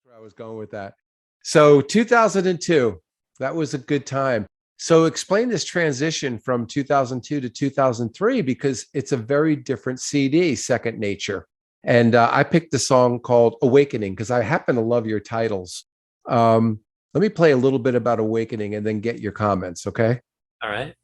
where I was going with that. So 2002, that was a good time. So explain this transition from 2002 to 2003 because it's a very different CD, Second Nature. And I picked the song called Awakening because I happen to love your titles. Let me play a little bit about Awakening and then get your comments, okay? All right.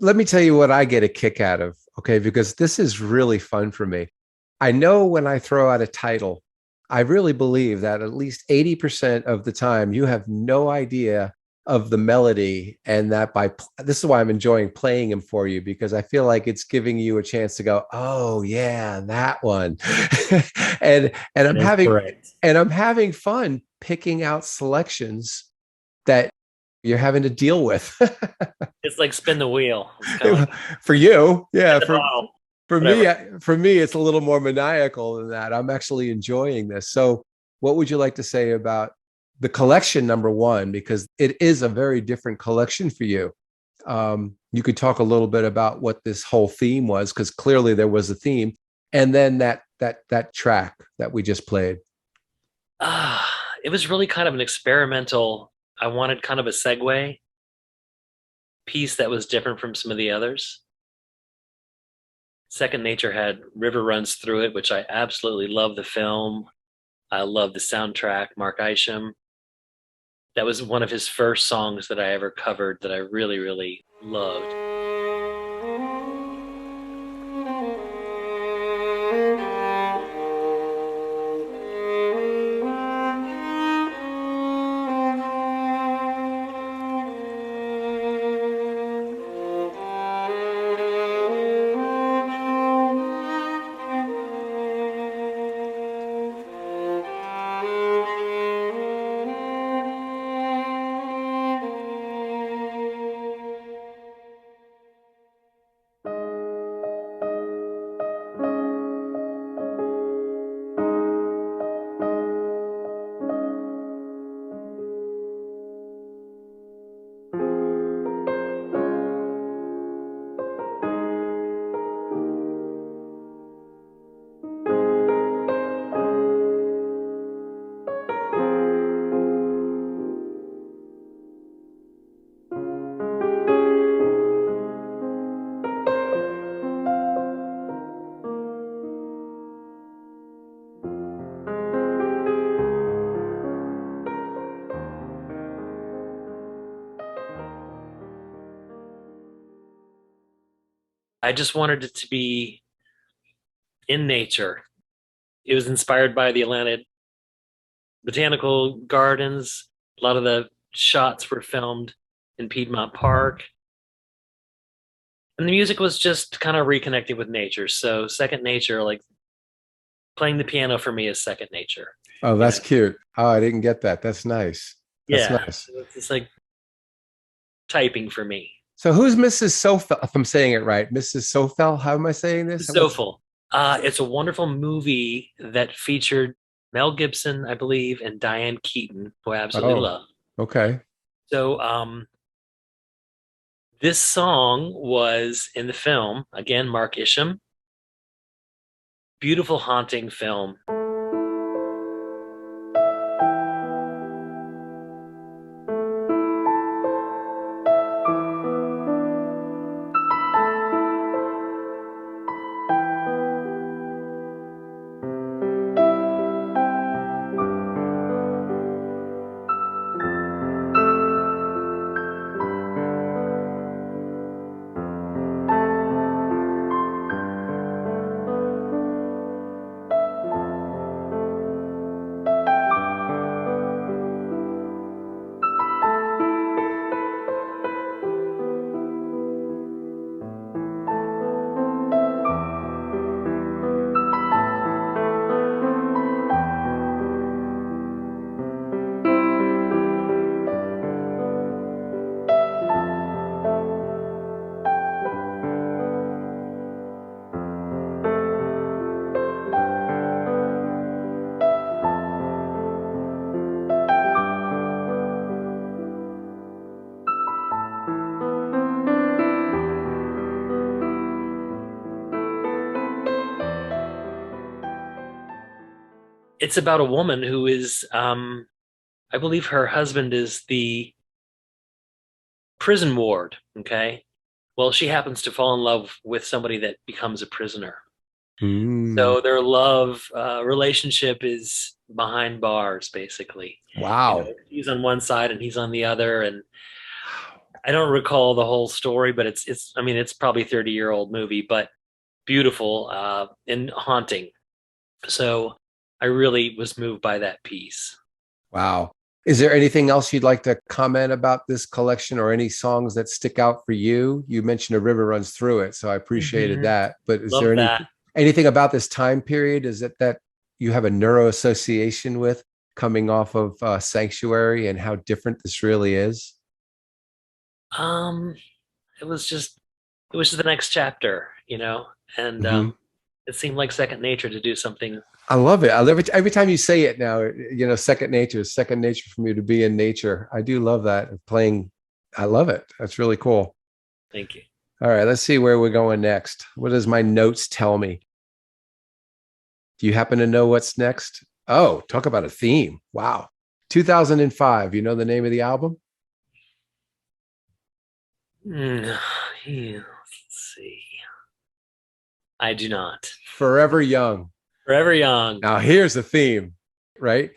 Let me tell you what I get a kick out of, okay? Because this is really fun for me. I know when I throw out a title, I really believe that at least 80% of the time you have no idea of the melody. And that this is why I'm enjoying playing them for you because I feel like it's giving you a chance to go, oh yeah, that one. and That is correct. I'm having fun picking out selections that you're having to deal with. It's like spin the wheel. It's kind of like For you, yeah. spin the bottle, For whatever. me, for me, it's a little more maniacal than that. I'm actually enjoying this. So, what would you like to say about the collection number one? Because it is a very different collection for you. You could talk a little bit about what this whole theme was, because clearly there was a theme, and then that track that we just played. It was really kind of an experimental. I wanted kind of a segue piece that was different from some of the others. Second Nature had River Runs Through It, which I absolutely love the film. I love the soundtrack, Mark Isham. That was one of his first songs that I ever covered that I really, really loved. I just wanted it to be in nature. It was inspired by the Atlanta Botanical Gardens. A lot of the shots were filmed in Piedmont Park. And the music was just kind of reconnecting with nature. So second nature, like playing the piano for me is second nature. Oh, You that's know? cute. Oh, I didn't get that. That's nice. That's Yeah. nice. It's like typing for me. So who's Mrs. Sofel? If I'm saying it right, Mrs. Sofel. How am I saying this? What's Soulful. It's a wonderful movie that featured Mel Gibson, I believe, and Diane Keaton, who I absolutely oh, love. okay. So this song was in the film, again, Mark Isham. Beautiful, haunting film. it's about a woman who is, I believe her husband is the prison ward. Okay. Well, she happens to fall in love with somebody that becomes a prisoner. Mm, So their love relationship is behind bars, basically. You know, wow. he's on one side and he's on the other, and I don't recall the whole story, but it's I mean it's probably 30-year-old movie, but beautiful and haunting. So I really was moved by that piece. Wow. Is there anything else you'd like to comment about this collection or any songs that stick out for you? You mentioned a river runs through it, so I appreciated Hmm. that. But is there Love that. anything about this time period? Is it that you have a neuro association with coming off of Sanctuary and how different this really is? Um, it was just it was just the next chapter, you know, and Hmm. it seemed like second nature to do something. I love it. I love it. Every time you say it now, second nature is second nature for me to be in nature. I do love that. Playing, I love it. That's really cool. Thank you. All right, let's see where we're going next. What does my notes tell me? Do you happen to know what's next? Oh, talk about a theme. Wow. 2005. You know the name of the album? Mm, yeah, let's see. I do not. Forever Young. Forever Young. Now, here's the theme, right?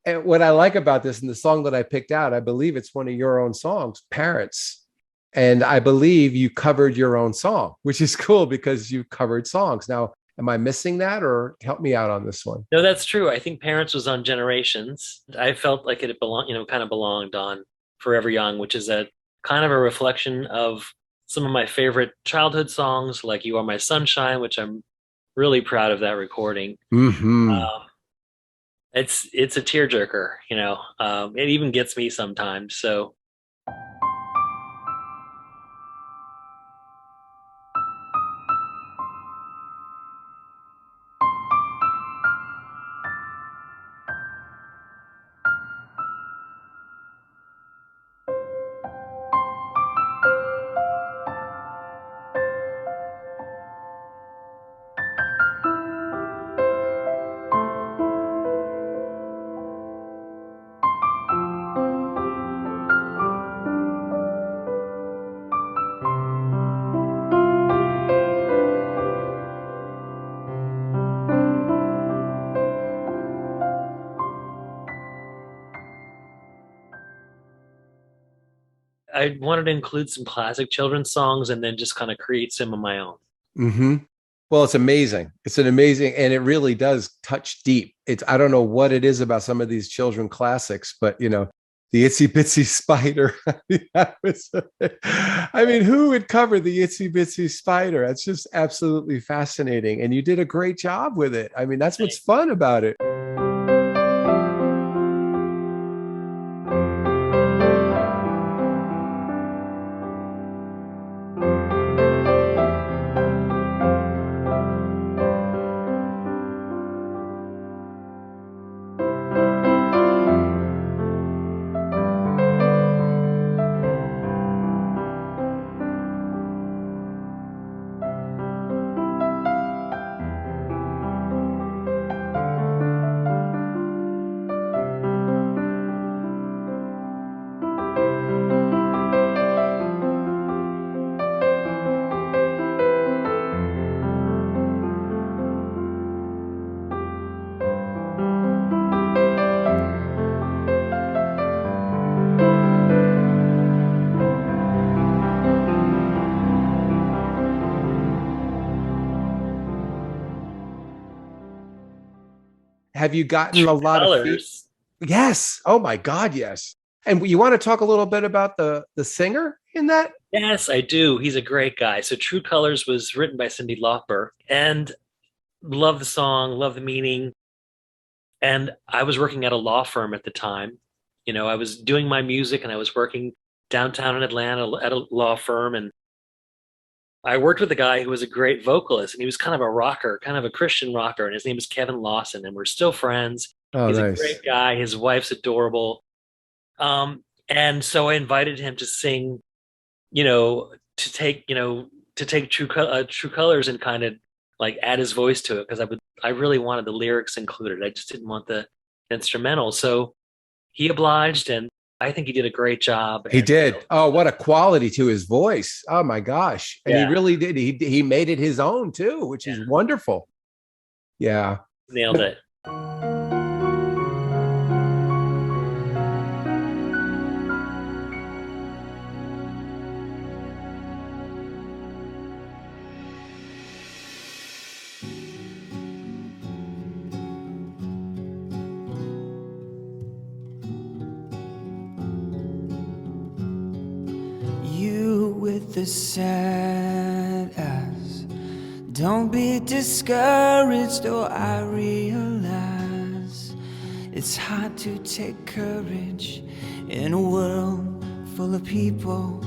And what I like about this and the song that I picked out, I believe it's one of your own songs, Parents. And I believe you covered your own song, which is cool because you covered songs. Now, am I missing that or help me out on this one? No, that's true. I think Parents was on Generations. I felt like it belonged, kind of belonged on Forever Young, which is a kind of a reflection of some of my favorite childhood songs, like You Are My Sunshine, which I'm really proud of that recording. Hmm. Um, it's a tearjerker, it even gets me sometimes. So I wanted to include some classic children's songs and then just kind of create some of my own. Hmm. Well, it's amazing. It's an amazing, and it really does touch deep. It's, I don't know what it is about some of these children classics, but the Itsy Bitsy Spider. I mean, who would cover the Itsy Bitsy Spider? That's just absolutely fascinating. And you did a great job with it. I mean, that's what's fun about it. Have you gotten a True lot of feet? Colors. Yes. Oh my God, yes. And you want to talk a little bit about the singer in that? Yes, I do. He's a great guy. So True Colors was written by Cyndi Lauper, and love the song, love the meaning. And I was working at a law firm at the time. I was doing my music and I was working downtown in Atlanta at a law firm. And I worked with a guy who was a great vocalist and he was kind of a rocker, kind of a Christian rocker. And his name is Kevin Lawson. And we're still friends. Oh, He's a nice. great guy. His wife's adorable. And so I invited him to sing, to take True Colors and kind of like add his voice to it because I really wanted the lyrics included. I just didn't want the instrumental. So he obliged, and I think he did a great job. He And did. Oh, what a quality to his voice. Oh my gosh. And he yeah, really did. He made it his own too, which is yeah, wonderful. Yeah. nailed it. You with the sad eyes, don't be discouraged, though I realize it's hard to take courage in a world full of people.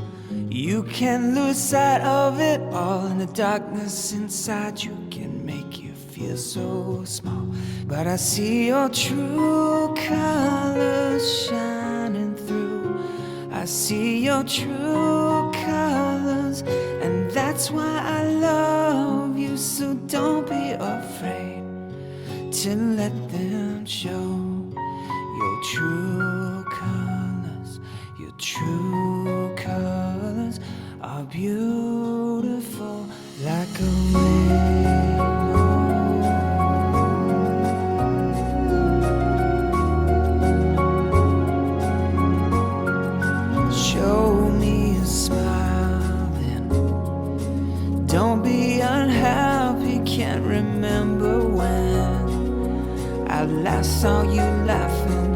You can lose sight of it all, and the darkness inside you can make you feel so small. But I see your true colors shining through. I see your true colors, and that's why I love you. So don't be afraid to let them show your true colors. Your true colors are beautiful like a rainbow. Show me a smile then. Don't be unhappy, can't remember when I last saw you laughing.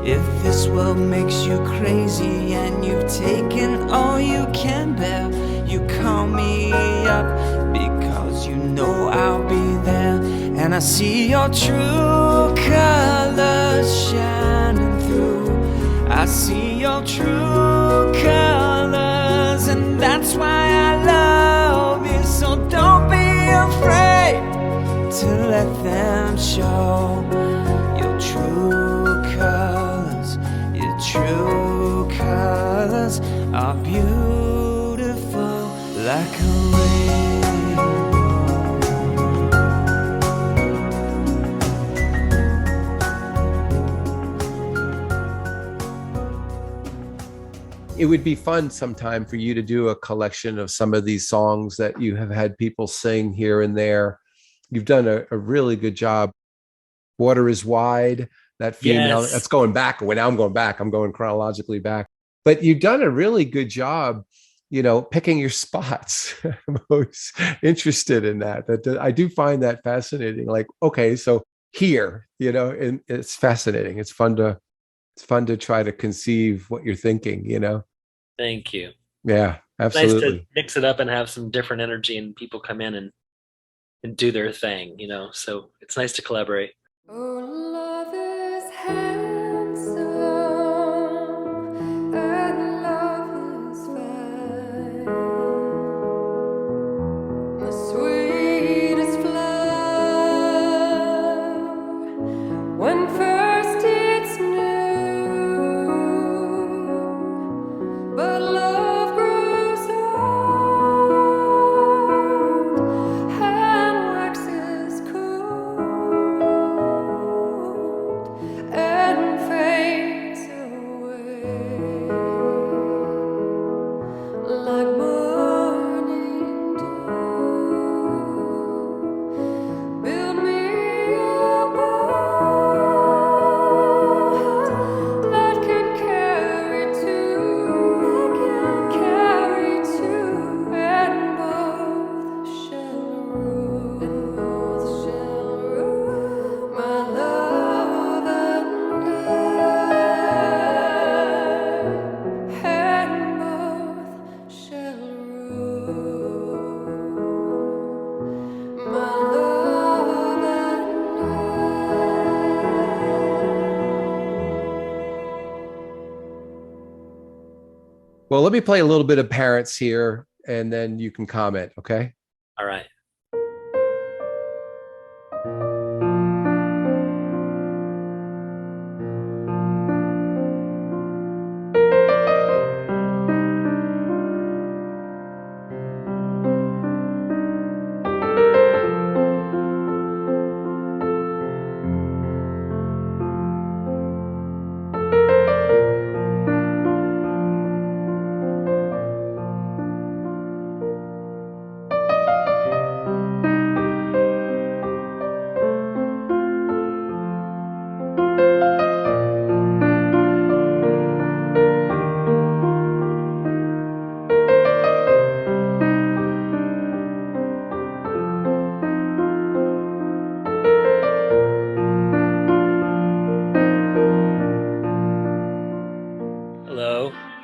If this world makes you crazy and you've taken all you can bear, you call me up because you know I'll be there. And I see your true colors shining through. I see your true colors, and that's why I love you. So don't be afraid to let them show your true colors. Your true colors are beautiful like a rainbow. It would be fun sometime for you to do a collection of some of these songs that you have had people sing here and there. You've done a really good job. Water is Wide, that female, Yes. that's going back. When I'm going back, I'm going chronologically back. But you've done a really good job, picking your spots. I'm always interested in that. I do find that fascinating. Like, okay, so here, and it's fascinating. It's fun to try to conceive what you're thinking. Thank you. Yeah, Nice to absolutely. mix it up and have some different energy, and people come in and do their thing. So it's nice to collaborate. Oh, love is handsome and love is fine. The sweetest flower when first it's new, but love grows old and waxes cold and fades away like morning dew. Build me a boat that can carry two, and both shall rule, my love and I, and both shall rule, my love and I. Well, let me play a little bit of Parents here, and then you can comment. Okay. All right.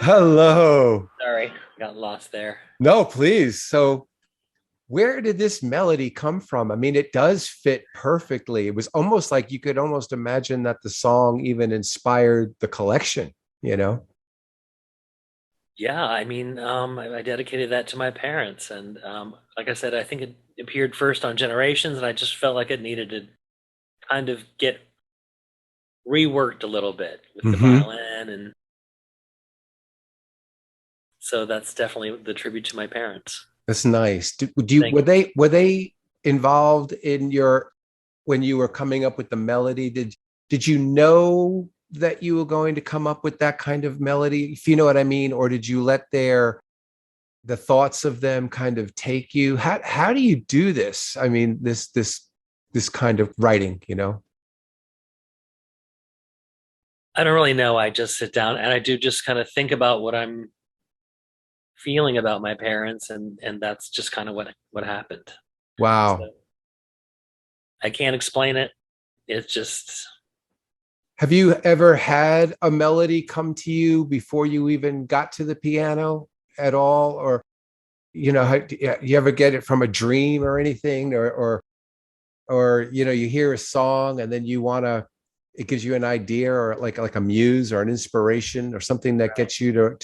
Hello. Sorry, got lost there. No, please. So, where did this melody come from? I mean, it does fit perfectly. It was almost like you could almost imagine that the song even inspired the collection, you know? Yeah, I mean, I dedicated that to my parents, and like I said, I think it appeared first on Generations, and I just felt like it needed to kind of get reworked a little bit with the Hmm. violin, and so that's definitely the tribute to my parents. That's nice. Do you Thank were they involved in your when you were coming up with the melody? Did you know that you were going to come up with that kind of melody, if you know what I mean? Or did you let the thoughts of them kind of take you? How do you do this? I mean, this kind of writing, you know? I don't really know. I just sit down and I do just kind of think about what I'm feeling about my parents, and that's just kind of what happened. Wow. So I can't explain it. It's just Have you ever had a melody come to you before you even got to the piano at all? Or, you ever get it from a dream or anything? Or, you hear a song and then it gives you an idea or like a muse or an inspiration or something that right. gets you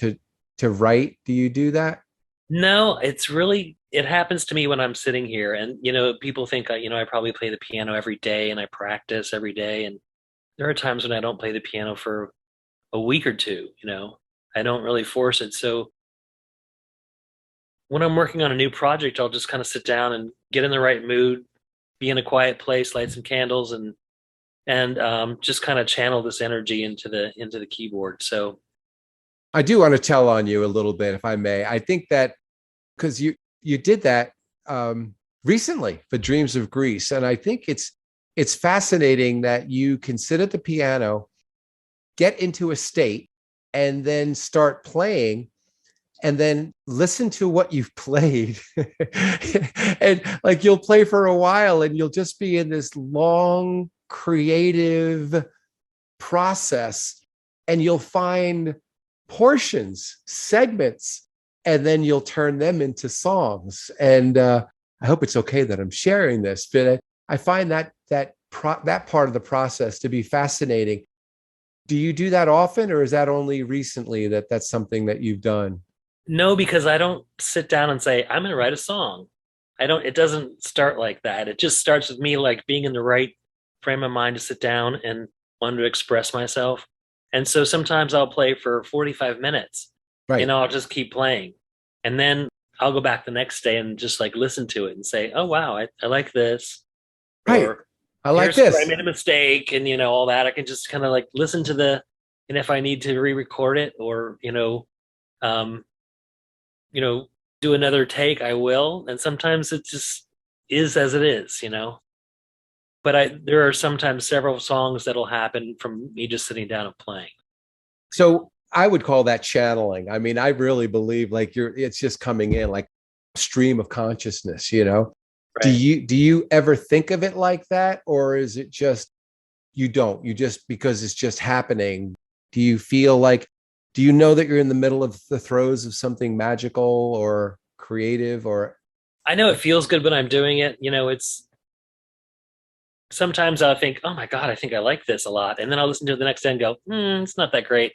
to write. Do you do that? No, it's really it happens to me when I'm sitting here, and people think I probably play the piano every day and I practice every day, and there are times when I don't play the piano for a week or two. I don't really force it. So when I'm working on a new project, I'll just kind of sit down and get in the right mood, be in a quiet place, light some candles, and just kind of channel this energy into the keyboard. So I do want to tell on you a little bit, if I may. I think that because you did that recently for Dreams of Greece, and I think it's fascinating that you can sit at the piano, get into a state, and then start playing, and then listen to what you've played, and like you'll play for a while, and you'll just be in this long creative process, and you'll find portions, segments, and then you'll turn them into songs. And I hope it's okay that I'm sharing this, but I find that part of the process to be fascinating. Do you do that often, or is that only recently that that's something that you've done? no, because I don't sit down and say I'm going to write a song. I don't. It doesn't start like that. It just starts with me like being in the right frame of mind to sit down and want to express myself. And so sometimes I'll play for 45 minutes. Right. I'll just keep playing. And then I'll go back the next day and just like listen to it and say, oh, wow, I like this. Right. Or I like here's where I this. made a mistake, and all that. I can just kind of like listen to and if I need to re-record it or, um, you know, do another take, I will. And sometimes it just is as it is. But there are sometimes several songs that'll happen from me just sitting down and playing. So I would call that channeling. I mean, I really believe like it's just coming in like stream of consciousness. Do Right. you ever think of it like that? Or is it just you just because it's just happening? Do you feel like do you know that you're in the middle of the throes of something magical or creative or I know it feels good when I'm doing it. It's sometimes I'll think, oh my God, I think I like this a lot. And then I'll listen to it the next day and go, it's not that great.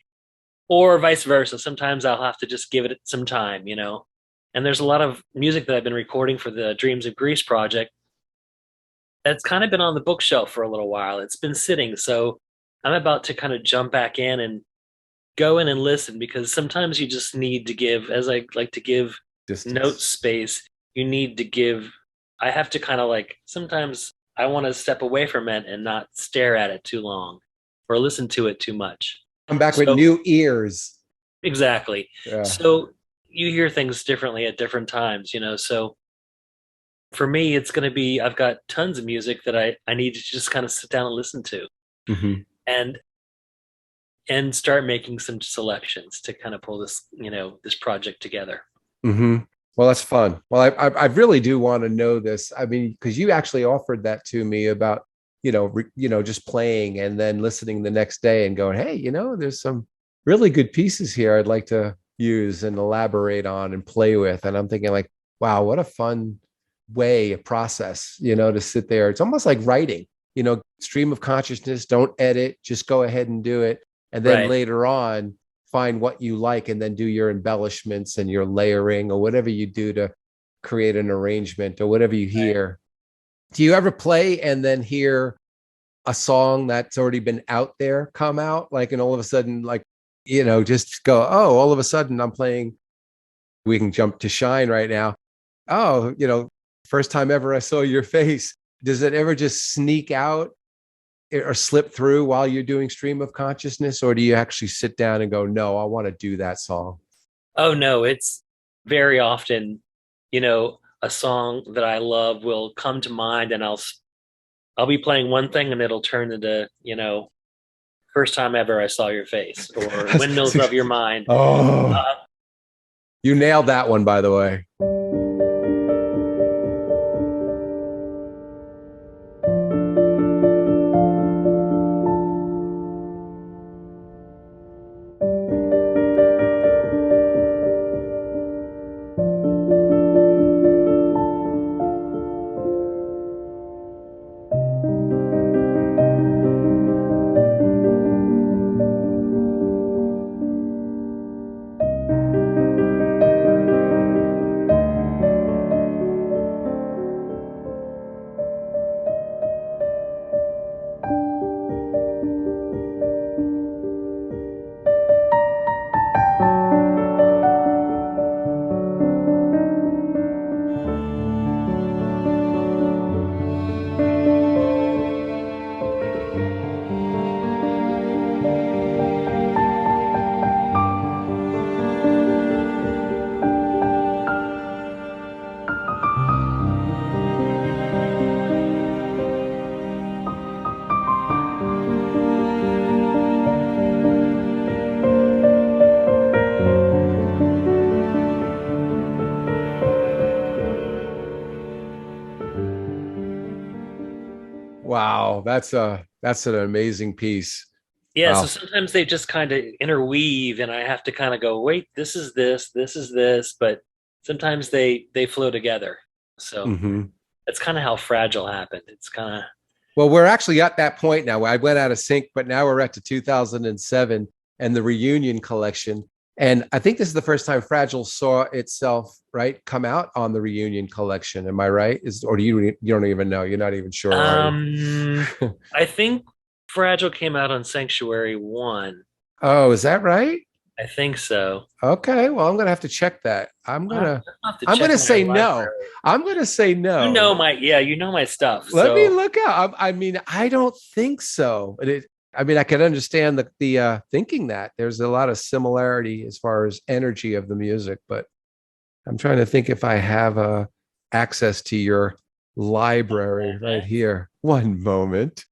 Or vice versa. Sometimes I'll have to just give it some time. And there's a lot of music that I've been recording for the Dreams of Greece project that's kind of been on the bookshelf for a little while. It's been sitting. So I'm about to kind of jump back in and go in and listen, because sometimes you just need to give, as I like to give note distance? space, you need to give. I have to kind of like, sometimes I want to step away from it and not stare at it too long or listen to it too much. Come back with So, new ears. exactly. Yeah. So you hear things differently at different times. So for me, it's going to be, I've got tons of music that I need to just kind of sit down and listen to Hmm. and start making some selections to kind of pull this project together. Hmm. Well, that's fun. Well, I really do want to know this. I mean, because you actually offered that to me about just playing and then listening the next day and going, hey, there's some really good pieces here. I'd like to use and elaborate on and play with. And I'm thinking like, wow, what a fun way, a process, to sit there. It's almost like writing, stream of consciousness, don't edit, just go ahead and do it. And then Right. later on, find what you like and then do your embellishments and your layering or whatever you do to create an arrangement or whatever you hear. Do you ever play and then hear a song that's already been out there come out? Like, and all of a sudden, like, just go, oh, all of a sudden I'm playing, we can jump to Shine right now. Oh, first time ever I saw your face. Does it ever just sneak out or slip through while you're doing stream of consciousness? Or do you actually sit down and go, no, I want to do that song? Oh no, it's very often, a song that I love will come to mind, and I'll be playing one thing and it'll turn into, first time ever I saw your face, or windmills of your mind. Oh, you nailed that one, by the way. Wow, that's an amazing piece. Yeah, Wow. so sometimes they just kind of interweave, and I have to kind of go, wait, this is this, but sometimes they flow together. So Mhm. that's kind of how Fragile happened. It's kind of Well, we're actually at that point now. I went out of sync, but now we're at the 2007 and the reunion collection. And I think this is the first time Fragile saw itself, right, come out on the reunion collection. Am I right? Or you don't even know? You're not even sure, are you? I think Fragile came out on Sanctuary 1. Oh, is that right? I think so. Okay, well, I'm gonna have to check that. I'll have to I'm check gonna my say no. library. I'm gonna say You no. know my stuff. Let So me look out. I mean, I don't think so. But I can understand the thinking that there's a lot of similarity as far as energy of the music, but I'm trying to think if I have access to your library right here. One moment.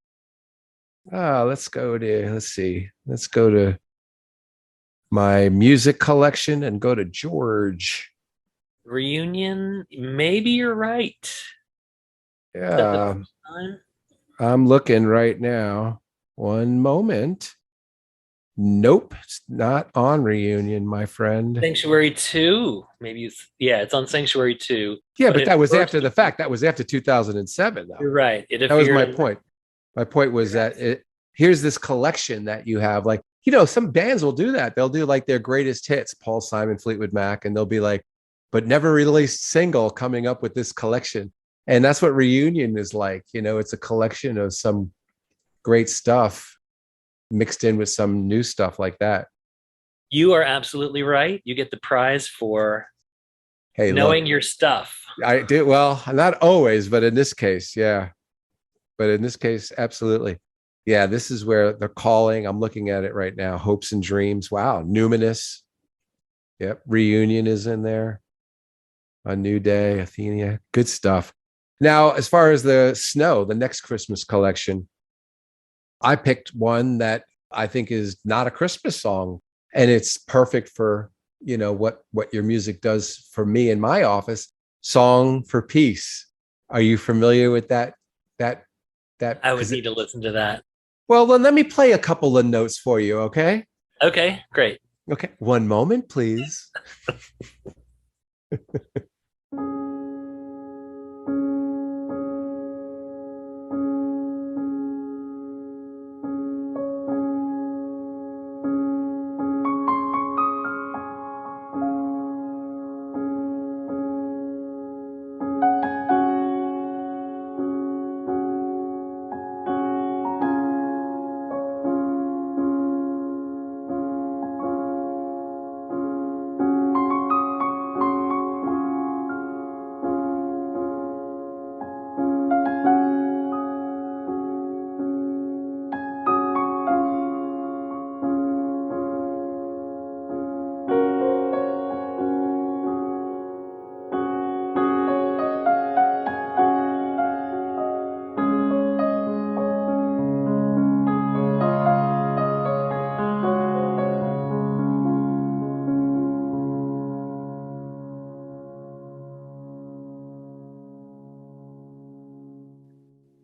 Let's go to my music collection and go to George. reunion, maybe you're right. Is that the Yeah, first time? I'm looking right now. One moment. Nope, it's not on reunion, my friend. Sanctuary 2. Yeah, it's on Sanctuary 2. Yeah, but that was first- after the fact. That was after 2007, though. You're right. It That was my appeared point. My point was that here's this collection that you have. Like, some bands will do that. They'll do like their greatest hits, Paul Simon, Fleetwood Mac, and they'll be like, but never released single coming up with this collection. And that's what reunion is like. It's a collection of some great stuff mixed in with some new stuff like that. You are absolutely right. You get the prize for Hey, knowing look, your stuff. I do well, not always, but in this case, yeah. But in this case, absolutely. Yeah, this is where they're calling. I'm looking at it right now. Hopes and Dreams. Wow. Numinous. Yep. Reunion is in there. A New Day, Athenia. Good stuff. Now, as far as the Snow, the next Christmas collection, I picked one that I think is not a Christmas song, and it's perfect for what your music does for me in my office. Song for Peace. Are you familiar with that? That I would need to listen to that. Well, then let me play a couple of notes for you, okay? Okay, great. Okay, one moment, please.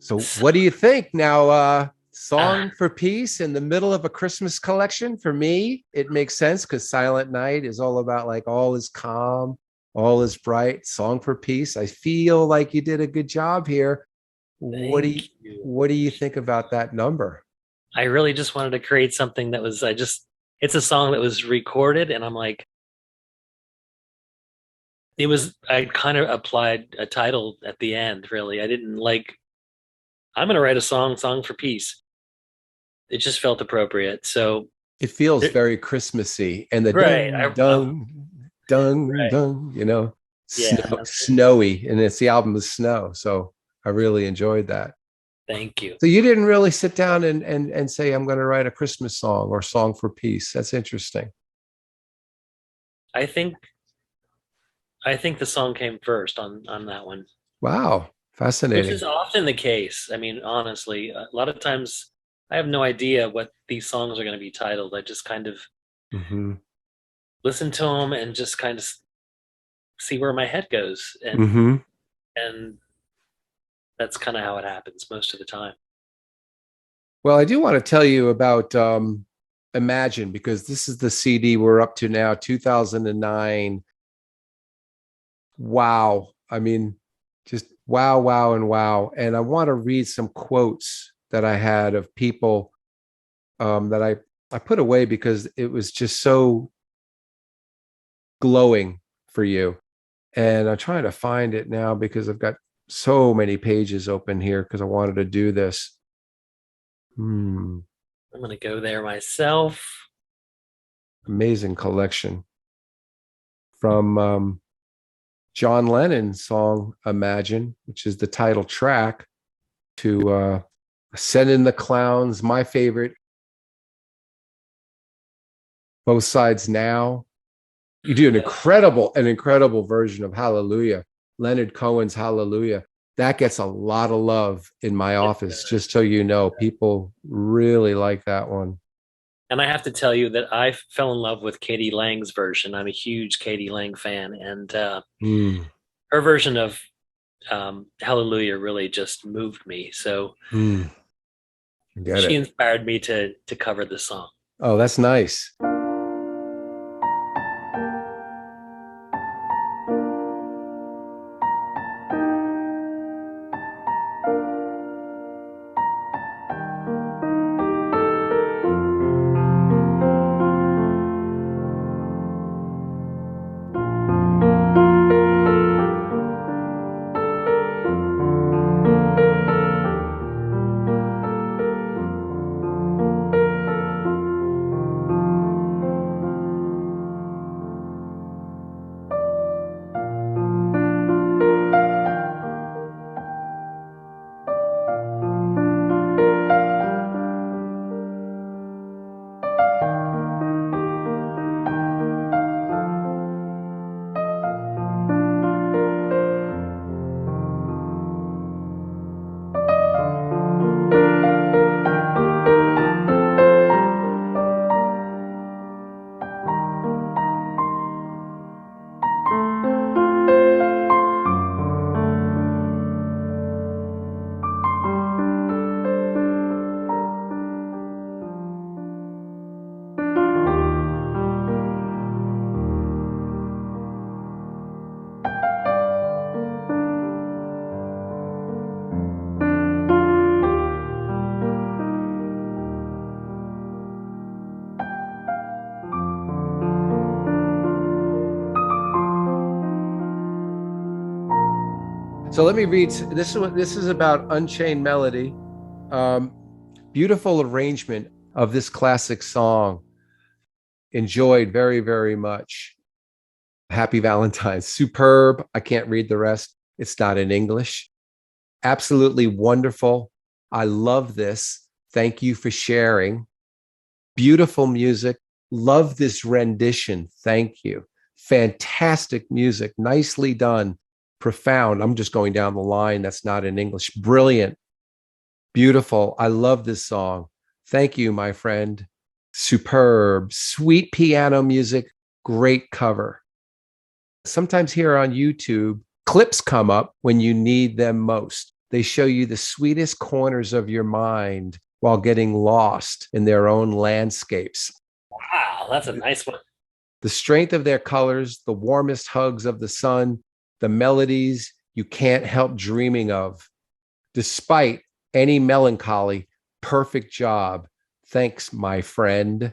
So what do you think now? Song for Peace in the middle of a Christmas collection. For me, it makes sense because Silent Night is all about like all is calm, all is bright. Song for Peace. I feel like you did a good job here. Thank you. What do you think about that number? I really just wanted to create something that was, it's a song that was recorded, and I'm like, I kind of applied a title at the end, really. I didn't like, I'm going to write a song for peace. It just felt appropriate. So It feels very Christmassy, and the right. dung, dung, dung, Right. dung, Yeah. snowy, and it's the album is Snow. So I really enjoyed that. Thank you. So you didn't really sit down and say, I'm going to write a Christmas song or song for peace. That's interesting. I think the song came first on that one, Wow. which Fascinating. is often the case. I mean, honestly, a lot of times I have no idea what these songs are going to be titled. I just kind of Mm-hmm. listen to them and just kind of see where my head goes, and Mm-hmm. that's kind of how it happens most of the time. Well, I do want to tell you about Imagine, because this is the CD we're up to now, 2009. Wow. I mean, just wow, wow, and wow. And I want to read some quotes that I had of people that I put away because it was just so glowing for you. And I'm trying to find it now because I've got so many pages open here because I wanted to do this. I'm going to go there myself. Amazing collection from John Lennon's song Imagine, which is the title track, to Send in the Clowns, my favorite, Both Sides Now. You do an incredible version of Hallelujah, Leonard Cohen's Hallelujah. That gets a lot of love in my office, just so you know. People really like that one. And I have to tell you that I fell in love with Katie Lang's version. I'm a huge Katie Lang fan, and her version of Hallelujah really just moved me. So she inspired me to cover the song. Oh, that's nice. So let me read. This is about Unchained Melody. Um, Beautiful arrangement of this classic song. Enjoyed very, very much. Happy Valentine's. Superb. I can't read the rest. It's not in English. Absolutely wonderful. I love this. Thank you for sharing. Beautiful music. Love this rendition. Thank you. Fantastic music. Nicely done. Profound. I'm just going down the line. That's not in English. Brilliant. Beautiful. I love this song. Thank you, my friend. Superb. Sweet piano music. Great cover. Sometimes here on YouTube, clips come up when you need them most. They show you the sweetest corners of your mind while getting lost in their own landscapes. Wow, that's a nice one. The strength of their colors, the warmest hugs of the sun, the melodies you can't help dreaming of. Despite any melancholy, perfect job. Thanks, my friend.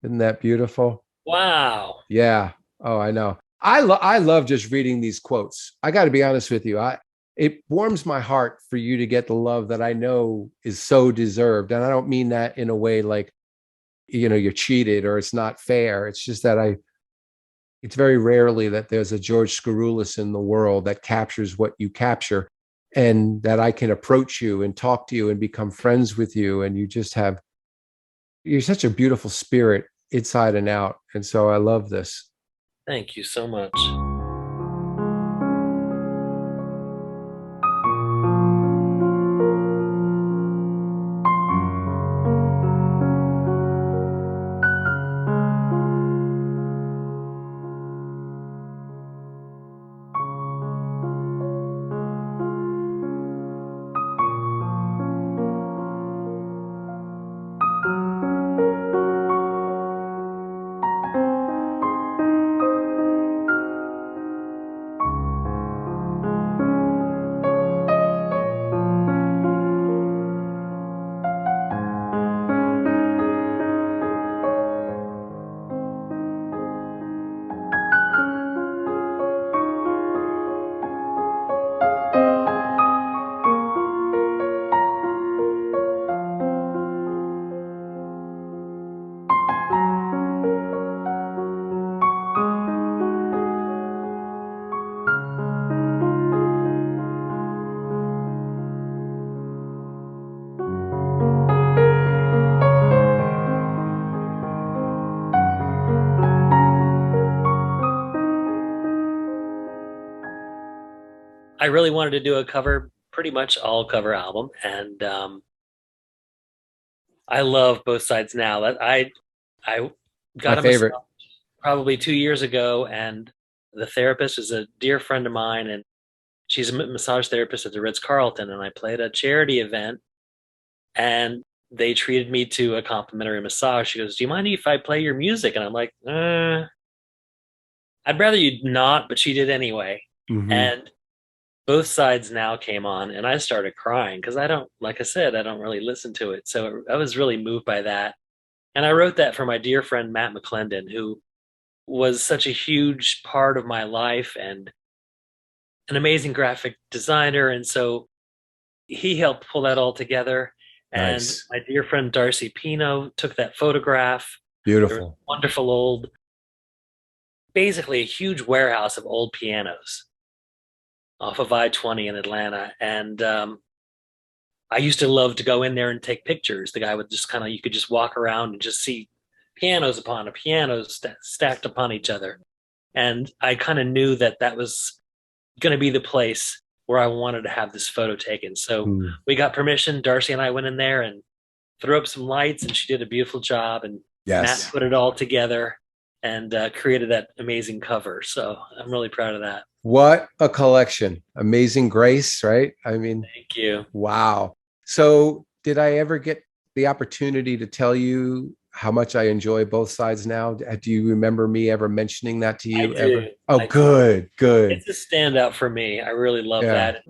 Isn't that beautiful? Wow. Yeah. Oh, I know. I love just reading these quotes. I got to be honest with you. It warms my heart for you to get the love that I know is so deserved. And I don't mean that in a way like, you're cheated or it's not fair. It's just that it's very rarely that there's a George Skaroulis in the world that captures what you capture, and that I can approach you and talk to you and become friends with you. And you're such a beautiful spirit inside and out. And so I love this. Thank you so much. I really wanted to do a cover, pretty much all cover album, and I love Both Sides Now. That I My got a massage favorite. probably 2 years ago, and the therapist is a dear friend of mine, and she's a massage therapist at the Ritz Carlton, and I played a charity event, and they treated me to a complimentary massage. She goes, "Do you mind if I play your music?" And I'm like, "I'd rather you not," but she did anyway. Mhm. And Both Sides Now came on, and I started crying because I don't, like I said, I don't really listen to it. So I was really moved by that. And I wrote that for my dear friend Matt McClendon, who was such a huge part of my life and an amazing graphic designer. And so he helped pull that all together. And Nice. my dear friend Darcy Pino took that photograph. There was Beautiful. a wonderful old, basically a huge warehouse of old pianos off of I-20 in Atlanta. And I used to love to go in there and take pictures. The guy would just kind of, you could just walk around and just see pianos upon a pianos stacked upon each other. And I kind of knew that that was going to be the place where I wanted to have this photo taken. So Mm. we got permission. Darcy and I went in there and threw up some lights, and she did a beautiful job. And Matt Yes. put it all together and created that amazing cover. So I'm really proud of that. What a collection. Amazing Grace, right? I mean, Thank you. wow. So, did I ever get the opportunity to tell you how much I enjoy Both Sides Now? Do you remember me ever mentioning that to I you ever? do. Oh, I do. good, good. It's a standout for me. I really love Yeah. that.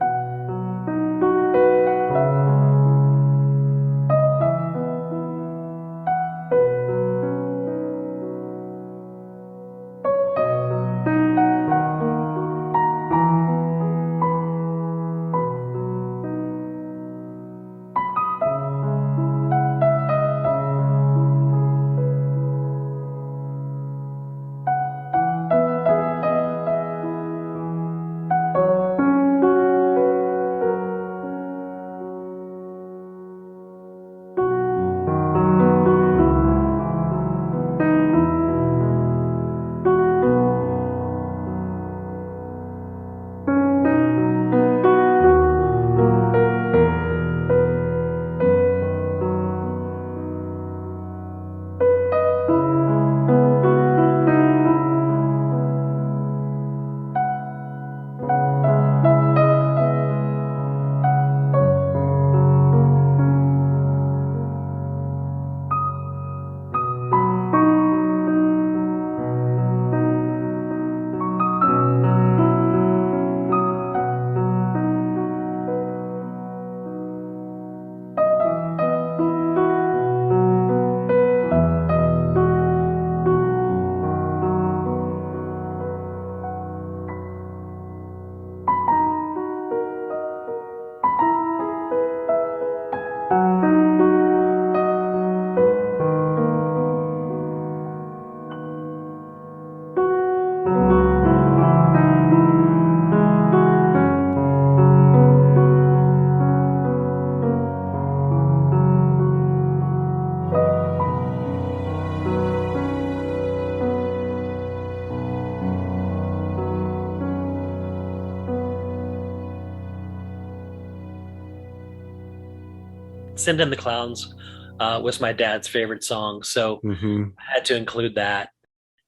Send in the Clowns was my dad's favorite song, so Hmm. I had to include that.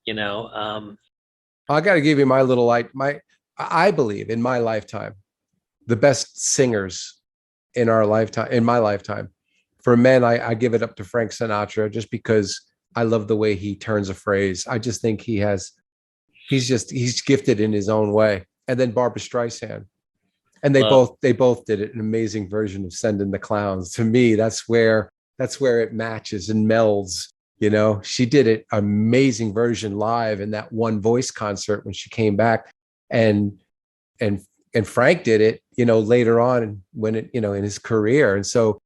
You know, I got to give you my little light. I believe in my lifetime, the best singers in our lifetime, in my lifetime. For men, I give it up to Frank Sinatra just because I love the way he turns a phrase. I just think he's gifted in his own way. And then Barbara Streisand. And love. they both did it, an amazing version of Send in the Clowns. To me, that's where it matches and melds. You know, she did it amazing version live in that One Voice concert when she came back, and and and Frank did it, you know, later on when it, you know, in his career. And so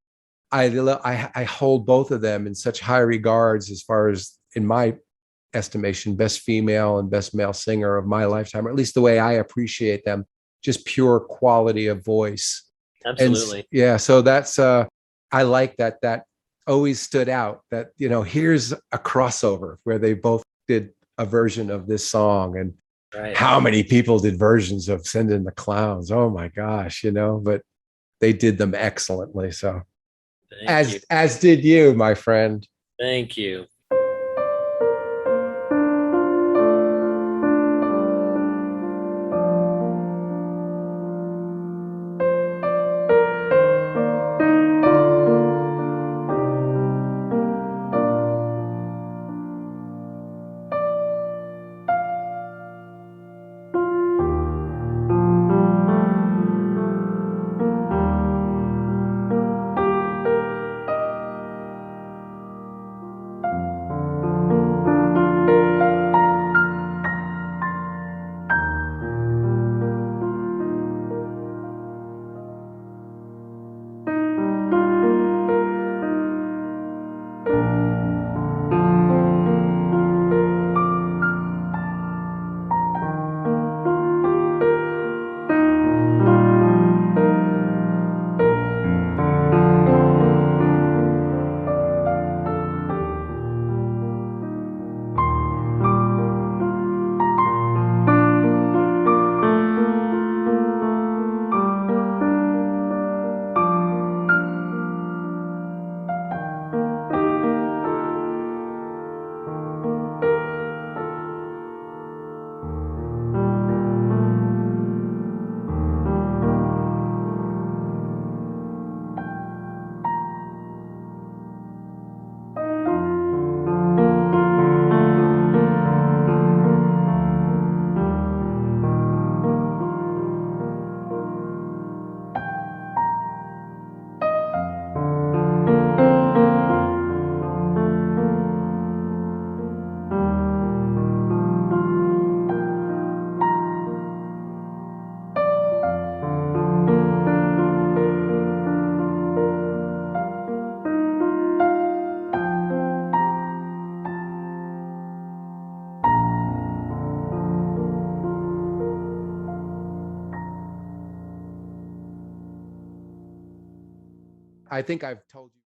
I hold both of them in such high regards as far as, in my estimation, best female and best male singer of my lifetime, or at least the way I appreciate them, just pure quality of voice. And Absolutely. yeah, so that's I like that always stood out, that, you know, here's a crossover where they both did a version of this song. And Right. how many people did versions of Send in the Clowns? Oh my gosh, you know, but they did them excellently. So Thank you. as did you, my friend. Thank you. I think I've told you.